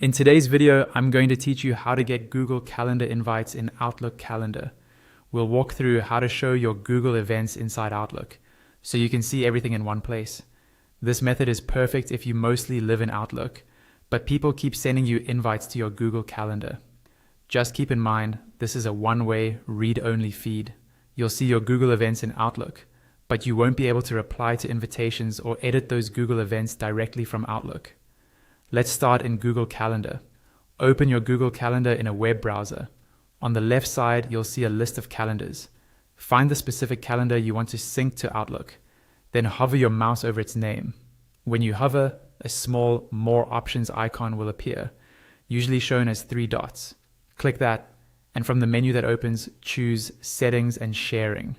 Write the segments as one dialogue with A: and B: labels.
A: In today's video, I'm going to teach you how to get Google Calendar invites in Outlook Calendar. We'll walk through how to show your Google events inside Outlook, so you can see everything in one place. This method is perfect if you mostly live in Outlook, but people keep sending you invites to your Google Calendar. Just keep in mind, this is a one-way, read-only feed. You'll see your Google events in Outlook, but you won't be able to reply to invitations or edit those Google events directly from Outlook. Let's start in Google Calendar. Open your Google Calendar in a web browser. On the left side, you'll see a list of calendars. Find the specific calendar you want to sync to Outlook. Then hover your mouse over its name. When you hover, a small More Options icon will appear, usually shown as 3 dots. Click that, and from the menu that opens, choose Settings and Sharing.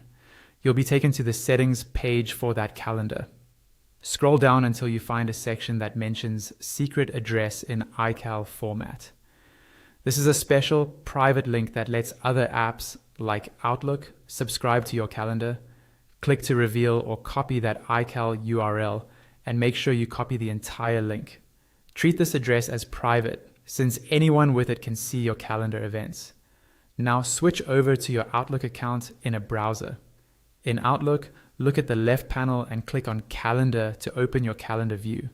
A: You'll be taken to the Settings page for that calendar. Scroll down until you find a section that mentions Secret Address in iCal format. This is a special private link that lets other apps like Outlook subscribe to your calendar. Click to reveal or copy that iCal URL and make sure you copy the entire link. Treat this address as private, since anyone with it can see your calendar events. Now switch over to your Outlook account in a browser. In Outlook, look at the left panel and click on Calendar to open your calendar view.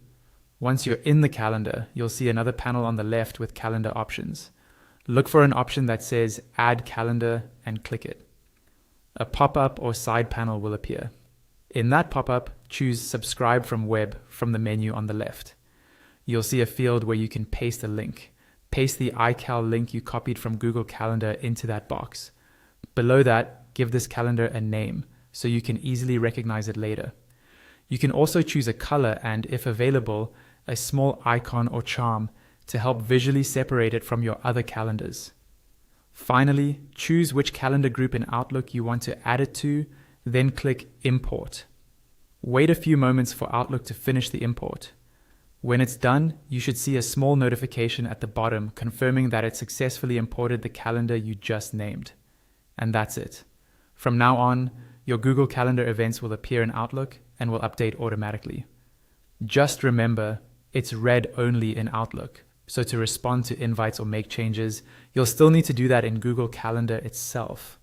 A: Once you're in the calendar, you'll see another panel on the left with calendar options. Look for an option that says Add Calendar and click it. A pop-up or side panel will appear. In that pop-up, choose Subscribe from Web from the menu on the left. You'll see a field where you can paste a link. Paste the iCal link you copied from Google Calendar into that box. Below that, give this calendar a name, so you can easily recognize it later. You can also choose a color and, if available, a small icon or charm to help visually separate it from your other calendars. Finally, choose which calendar group in Outlook you want to add it to, then click Import. Wait a few moments for Outlook to finish the import. When it's done, you should see a small notification at the bottom confirming that it successfully imported the calendar you just named. And that's it. From now on, your Google Calendar events will appear in Outlook and will update automatically. Just remember, it's read only in Outlook, so to respond to invites or make changes, you'll still need to do that in Google Calendar itself.